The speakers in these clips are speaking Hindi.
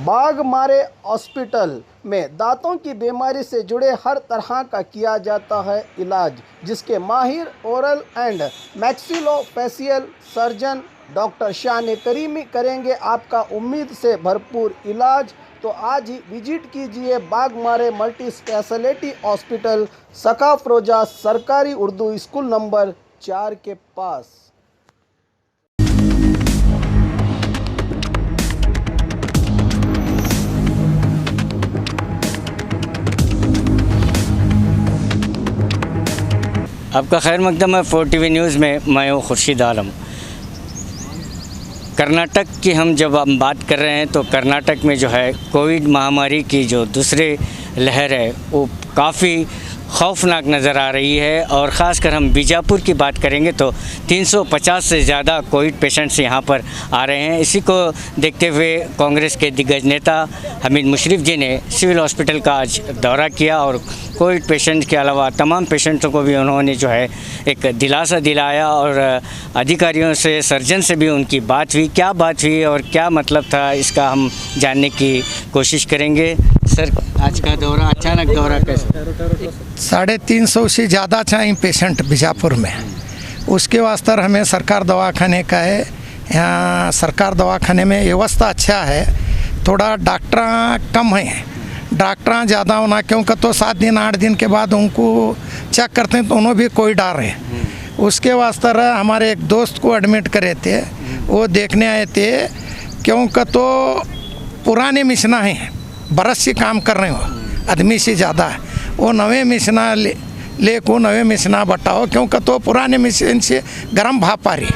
बाघमारे हॉस्पिटल में दांतों की बीमारी से जुड़े हर तरह का किया जाता है इलाज, जिसके माहिर oral and maxillofacial surgeon doctor शान करीमी करेंगे आपका उम्मीद से भरपूर इलाज। तो आज ही विजिट कीजिए बाघमारे मल्टी स्पेशलिटी हॉस्पिटल, सकाफरोजा सरकारी उर्दू स्कूल नंबर 4 के पास। आपका खैर मकदम है 4TV न्यूज़ में। मैं हूँ खुर्शीद आलम। कर्नाटक की हम जब हम बात कर रहे हैं तो कर्नाटक में जो है कोविड महामारी की जो दूसरी लहर है वो काफ़ी खौफनाक नज़र आ रही है। और ख़ासकर हम बीजापुर की बात करेंगे तो 350 से ज़्यादा कोविड पेशेंट्स यहाँ पर आ रहे हैं। इसी को देखते हुए कांग्रेस के दिग्गज नेता हमीद मुशर्रफ जी ने सिविल हॉस्पिटल का आज दौरा किया और कोविड पेशेंट के अलावा तमाम पेशेंटों को भी उन्होंने जो है एक दिलासा दिलाया और अधिकारियों से, सर्जन से भी उनकी बात हुई। क्या बात हुई और क्या मतलब था इसका हम जानने की कोशिश करेंगे। सर, आज का दौरा, अचानक दौरा कैसे? 350 से ज़्यादा चाहिए पेशेंट बीजापुर में। उसके वास्ते हमें सरकार दवाखाने का है। यहाँ सरकार दवाखाने में व्यवस्था अच्छा है, थोड़ा डॉक्टर कम है। डॉक्टर ज़्यादा होना क्योंकि तो 7 दिन 8 दिन के बाद उनको चेक करते हैं तो उन्होंने भी कोई डर है। उसके वास्ते हमारे एक दोस्त को एडमिट करे थे, वो देखने आए थे क्योंकि तो पुराने मिशना हैं, बरस से काम कर रहे हो, आदमी से ज़्यादा है। वो नवे मिशना ले को नवे मिशना बताओ क्योंकि तो पुराने मिशन से गर्म भाप आ रही,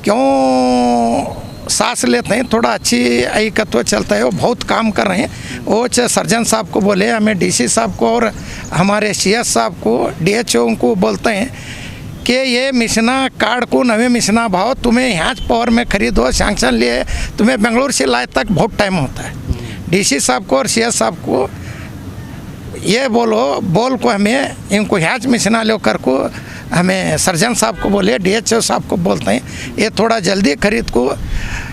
क्यों सांस लेते हैं थोड़ा अच्छी आई कत्व चलता है। वो बहुत काम कर रहे हैं। वो चाहे सर्जन साहब को बोले, हमें डीसी साहब को और हमारे CS साहब को, DHO को बोलते हैं कि ये मिशना कार्ड को नवे मिशना भाव तुम्हें यहाँ पावर में खरीदो, सैंक्शन लिए तुम्हें बेंगलुरु से लाए तक बहुत टाइम होता है। DC साहब को और CS साहब को ये बोल को हमें इनको हैच मिशना लो कर को हमें सर्जन साहब को बोले, DHO साहब को बोलते हैं ये थोड़ा जल्दी खरीद को।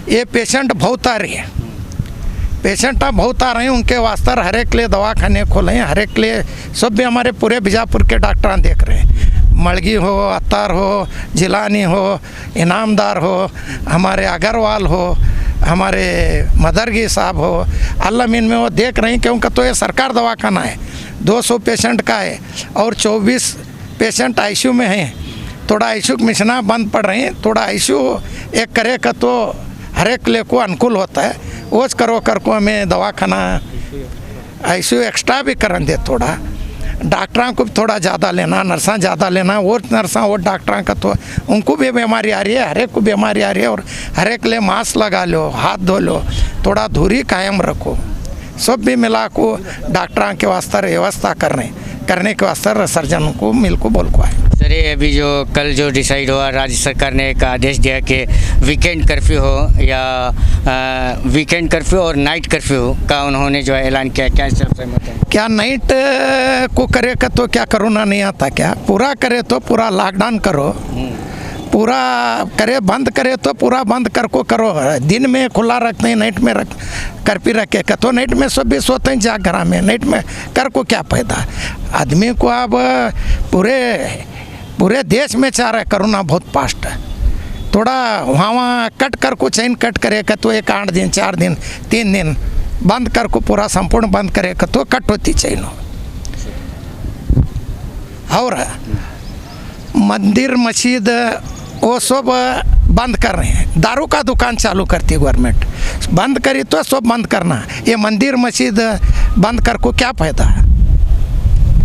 ये पेशेंट बहुत आ रही है, पेशेंट बहुत आ रहे हैं। उनके वास्ते हर एक लिए दवाखाने खोले हैं, हर एक लिए सब भी हमारे पूरे बीजापुर के डॉक्टर देख रहे हैं। मड़गी हो, अत्तार हो, जिलानी हो, इनामदार हो, हमारे अग्रवाल हो, हमारे मदरगी साहब हो, अल्लामीन में वो देख रहे हैं क्योंकि तो ये सरकार दवाखाना है। 200 पेशेंट का है और 24 पेशेंट ICU में हैं। थोड़ा ICU मिशना बंद पड़ रहे हैं, थोड़ा ICU एक करे का तो हर एक ले को अनुकूल होता है। वो करो कर को हमें दवाखाना ICU एक्स्ट्रा भी करन दे। थोड़ा डॉक्टरों को थोड़ा ज़्यादा लेना, नर्सा ज़्यादा लेना। वो नर्सा वो डॉक्टरों का तो उनको भी बीमारी आ रही है, हर एक को बीमारी आ रही है। और हर एक ले मास्क लगा लो, हाथ धो लो, थोड़ा दूरी कायम रखो। सब भी मिला को डॉक्टरों के वास्ते व्यवस्था करने के वास्ते सर्जन को मिल को बोल को आए। सर, ये अभी जो कल जो डिसाइड हुआ, राज्य सरकार ने एक आदेश दिया कि वीकेंड कर्फ्यू हो या वीकेंड कर्फ्यू और नाइट कर्फ्यू का उन्होंने जो है ऐलान किया, क्या सहमत है? क्या नाइट को करे का तो क्या कोरोना नहीं आता? क्या पूरा करे तो पूरा लॉकडाउन करो, पूरा करे बंद करे तो पूरा बंद कर को करो। दिन में खुला रखते हैं, नाइट में कर्फ्यू रखे का तो नाइट में सब भी सोते हैं जा घर में। नाइट में कर को क्या फायदा? आदमी को अब पूरे देश में चाह रहा है कोरोना बहुत फास्ट है। थोड़ा वहाँ कट कर को चैन कट करे का तो 1 8 दिन 4 दिन 3 दिन बंद कर को पूरा संपूर्ण बंद करे का तो कट होती चैन। और मंदिर मस्जिद वो सब बंद कर रहे हैं। दारू का दुकान चालू करती है गवर्नमेंट, बंद करी तो सब बंद करना। ये मंदिर मस्जिद बंद कर को क्या फायदा है?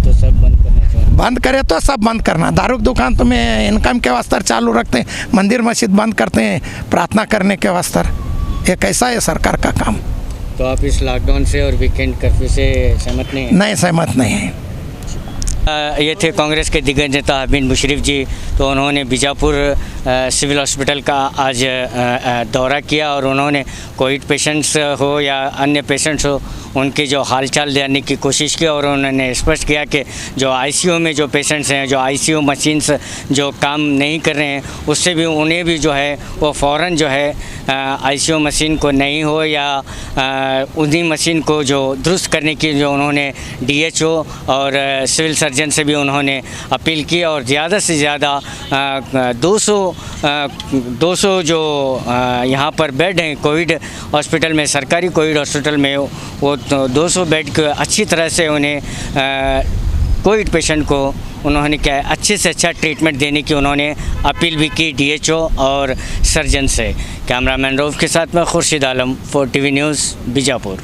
तो सब बंद करना चाहिए। बंद करे तो सब बंद करना। दारू की दुकान तो में इनकम के वास्ते चालू रखते हैं, मंदिर मस्जिद बंद करते हैं प्रार्थना करने के वास्ते। ये कैसा है सरकार का काम? तो आप इस लॉकडाउन से और वीकेंड कर्फ्यू से सहमत नहीं? नहीं, सहमत नहीं है। ये थे कांग्रेस के दिग्गज नेता हमीद मुशर्रफ जी। तो उन्होंने बीजापुर सिविल हॉस्पिटल का आज दौरा किया और उन्होंने कोविड पेशेंट्स हो या अन्य पेशेंट्स हो उनके जो हालचाल जानने की कोशिश की और उन्होंने स्पष्ट किया कि जो आईसीयू में जो पेशेंट्स हैं, जो आईसीयू मशीन्स जो काम नहीं कर रहे हैं, उससे भी उन्हें भी जो है वो फ़ौरन जो है आईसीयू मशीन को नहीं हो या उन्हीं मशीन को जो दुरुस्त करने की जो उन्होंने डीएचओ और सिविल सर्जन से भी उन्होंने अपील की और ज़्यादा से ज़्यादा 200 जो यहाँ पर बेड हैं कोविड हॉस्पिटल में, सरकारी कोविड हॉस्पिटल में, वो 200 बेड को अच्छी तरह से उन्हें कोविड पेशेंट को उन्होंने क्या है अच्छे से अच्छा ट्रीटमेंट देने की उन्होंने अपील भी की डीएचओ और सर्जन से। कैमरामैन रऊफ़ के साथ में खुर्शीद आलम, 4TV न्यूज़, बीजापुर।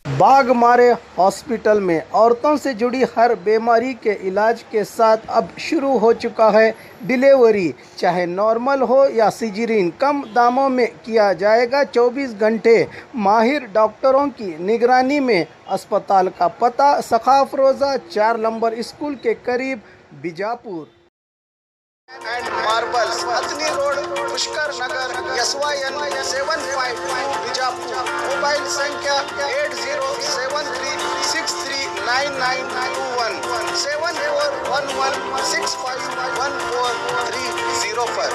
बाघ मारे हॉस्पिटल में औरतों से जुड़ी हर बीमारी के इलाज के साथ अब शुरू हो चुका है डिलीवरी, चाहे नॉर्मल हो या सिजेरियन, कम दामों में किया जाएगा। 24 घंटे माहिर डॉक्टरों की निगरानी में। अस्पताल का पता सखाफ रोज़ा 4 नंबर स्कूल के करीब, बीजापुर। एंड मार्बल्स, अतनी रोड, पुष्कर नगर, SYN 752 बीजापुर। मोबाइल संख्या 8073639921 7411651430 पर।